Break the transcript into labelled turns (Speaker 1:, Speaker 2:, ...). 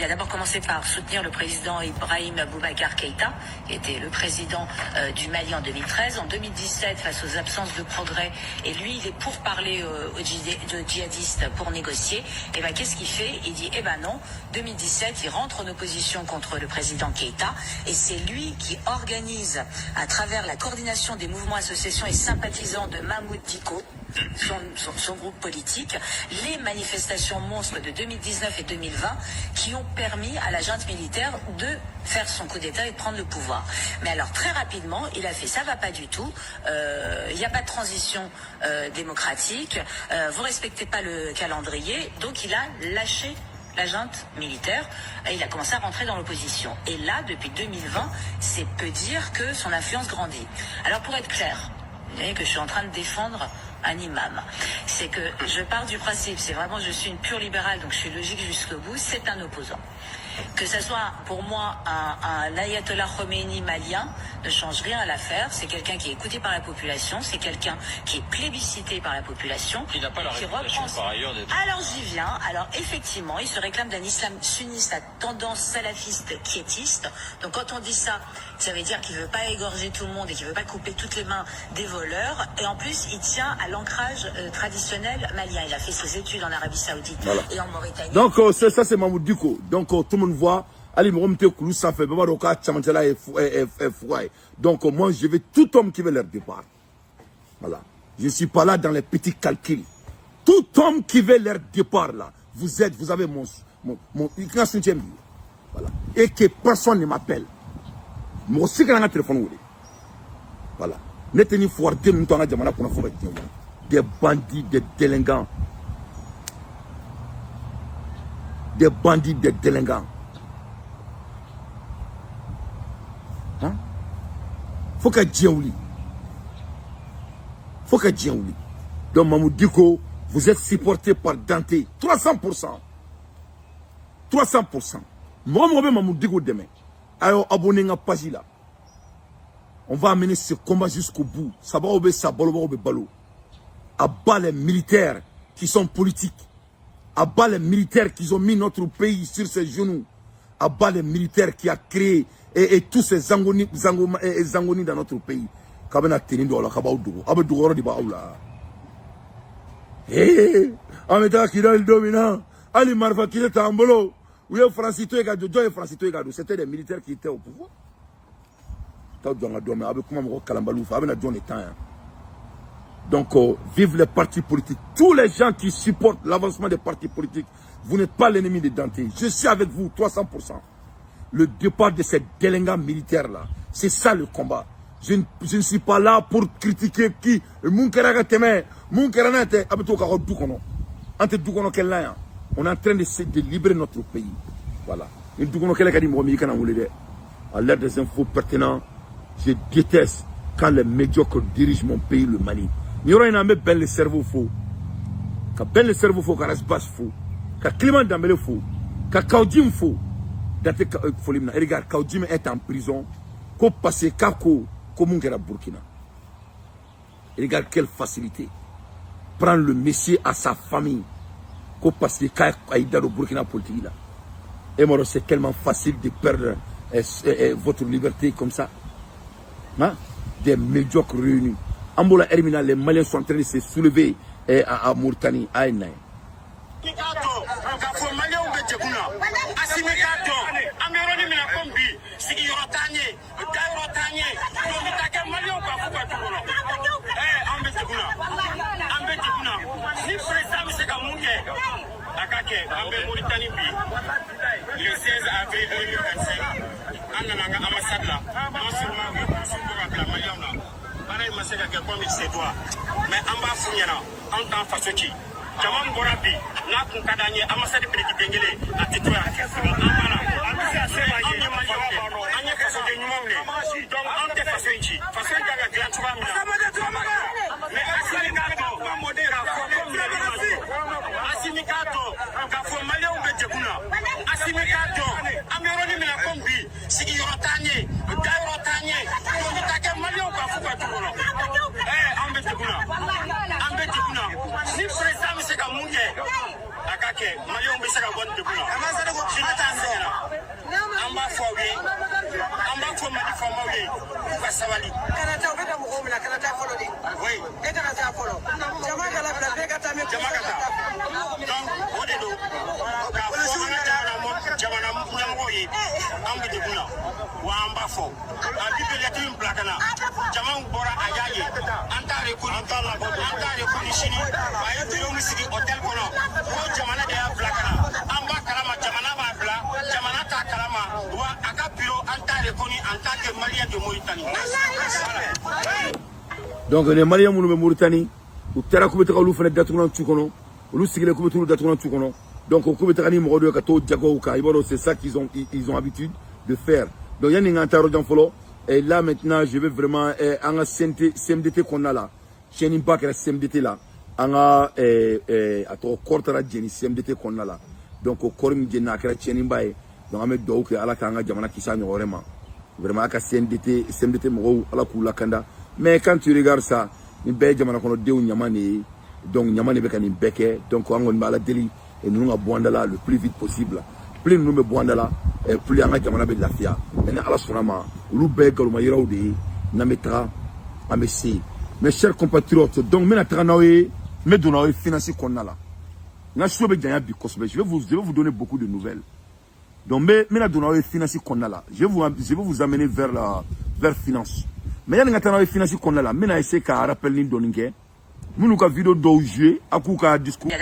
Speaker 1: Il a d'abord commencé par soutenir le président Ibrahim Boubacar Keïta, qui était le président du Mali en 2013. En 2017, face aux absences de progrès, et lui, il est pour parler aux djihadistes pour négocier. Et ben, qu'est-ce qu'il fait? Il dit, eh ben non, 2017, il rentre en opposition contre le président Keïta, et c'est lui qui organise, à travers la coordination des mouvements, associations et sympathisants de Mahmoud Dicko, son groupe politique, les manifestations monstres de 2019 et 2020 qui ont permis à la junte militaire de faire son coup d'État et de prendre le pouvoir. Mais alors très rapidement, il a fait ça va pas du tout, il n'y a pas de transition démocratique, vous respectez pas le calendrier, donc il a lâché la junte militaire et il a commencé à rentrer dans l'opposition. Et là, depuis 2020, c'est peu dire que son influence grandit. Alors pour être clair, vous voyez que je suis en train de défendre un imam. C'est que je pars du principe, c'est vraiment, je suis une pure libérale, donc je suis logique jusqu'au bout, c'est un opposant. Que ça soit pour moi un ayatollah Khomeini malien ne change rien à l'affaire. C'est quelqu'un qui est écouté par la population, c'est quelqu'un qui est plébiscité par la population.
Speaker 2: Il n'a pas la réputation par ailleurs d'être...
Speaker 1: Alors j'y viens. Alors effectivement, il se réclame d'un islam sunniste à tendance salafiste quiétiste. Donc quand on dit ça, ça veut dire qu'il ne veut pas égorger tout le monde et qu'il ne veut pas couper toutes les mains des voleurs. Et en plus, il tient à l'ancrage traditionnel malien. Il a fait ses études en Arabie Saoudite et en Mauritanie.
Speaker 3: Donc ça c'est Mahmoud Dicko. Donc tout le monde voit. Donc moi je veux tout homme qui veut leur départ. Voilà. Je ne suis pas là dans les petits calculs. Tout homme qui veut leur départ là, vous avez mon soutien. Voilà. Et que personne ne m'appelle. Moi aussi quand on a un téléphone. Voilà. Des bandits, des délinquants. Des bandits, des délinquants. Hein? Faut que Djaouli. Faut que Djaouli. Donc Mahmoud Dicko, vous êtes supporté par Dante. 300%. 300%. Moi, Mahmoud Dicko demain. Alors, abonnez-vous à la page là. On va amener ce combat jusqu'au bout. Ça va obéir ça, balo. À bas les militaires qui sont politiques. À bas les militaires qui ont mis notre pays sur ses genoux. À bas les militaires qui a créé et tous ces zangonis dans notre pays. Kabena teni do la kabaou do. Abe do di baoula. Ameta kida le dominant. Ali Marfa qui était en bolo. Oui, Francito et Gado, Joy Francito et Gado. C'était des militaires qui étaient au pouvoir. Donc, vive les partis politiques. Tous les gens qui supportent l'avancement des partis politiques, vous n'êtes pas l'ennemi de Dante. Je suis avec vous, 300%. Le départ de ces délinquants militaires-là, c'est ça le combat. Je ne suis pas là pour critiquer qui. On est en train de libérer notre pays. Voilà. À l'ère des infos pertinents, je déteste quand les médiocres dirigent mon pays, le Mali. Il y aura un bel le cerveau faux. Quand bel le cerveau faux, quand Rasbas faux. Quand Clément Dambélé faux. Quand Kaudim faux. Regarde, Kaudim est en prison. Qu'on passe Kako, comme on est à Burkina. Regarde quelle facilité. Prendre le messie à sa famille. Qu'on passe Kaïda au Burkina politique là. Et moi, c'est tellement facile de perdre votre liberté comme ça. Hein? Des médiocres réunis. Ambola Hermina, les Maliens sont en train de se soulever à Mauritanie, à Aïnaï.
Speaker 4: Le 16 avril 2025, on a un ambassade là, non seulement la Malienne là, pareil, mais c'est comme il se doit. Mais en bas, il y a un temps face qui. Jamam Borabi, là, pour Kadani, ambassade de Petit Bengele, à titre kɛ maliyɛnw bɛ se ka bɔ nin degun na sini t'an sɛgɛnna an b'a fɔ aw ye an b'a fɔ mali faamaw ye k'u ka sabali. kana taa u bɛ ka mɔgɔw minɛ kana taa fɔlɔ de. oui e kana taa fɔlɔ jama ka labila bɛɛ ka taa jama ka taa donc o de don k'a fɔ an ka jamana ɲɛmɔgɔw ye an bɛ degun na wa an b'a fɔ a bipelɛti min bila ka na jamaw bɔra a y'a ye an t'a rekoni sini a ye bureau min sigi hôtel kɔnɔ ko jamana de y'a bila ka na an b'a kalama jamana b'a bila jamana t'a kalama wa a ka bureau an t'a rekoni en tant que malien de Mauritanie.
Speaker 3: Donc les Maliens minnu bɛ Mauritanie u taara k'u bɛ taga olu fana datugulan tu kɔnɔ olu sigilen k'u bɛ t'olu datugulan tu kɔnɔ donc k'u bɛ taga ni mɔgɔ dɔ ye ka t'o jagow kan i b'a dɔn c'est ça qu'ils ont habitude de faire. Donc yanni n ka taa yɔrɔ jan fɔlɔ et là maintenant je vais vraiment an ka CMDT kɔnɔna la tiɲɛniba kɛra CMDT la an ka a tɔgɔ kɔrɔ taara jɛni CMDT kɔnɔna la donc o kɔrɔ min jɛnina a kɛra tiɲɛniba ye donc an bɛ dugawu kɛ ala k'an ka jamana kisi a ɲɔgɔn wɛrɛ ma vraiment a ka CMDT mɔgɔw ala k'u lakanda mais quand tu regardes ça nin bɛɛ ye jamana kɔnɔdenw ɲama de ye donc ɲama de bɛ ka nin bɛɛ kɛ donc an kɔni bɛ ala deli ninnu ka bɔ an da la le plus vite possible plus ninnu bɛ bɔ an da la plus an ka jamana bɛ lafiya mais ni ala sɔnna ma olu bɛɛ ye galoma yiraw de ye n'an bɛ taga an bɛ se. Mes chers compatriotes, donc je vais donner financier qu'on a là. Je vais vous donner beaucoup de nouvelles. Donc je vais donner financier qu'on a là. Je vais vous amener vers finance. Mais il y a des financiers qu'on a là. Je vais essayer de rappeler une vidéo d'aujourd'hui, à discours.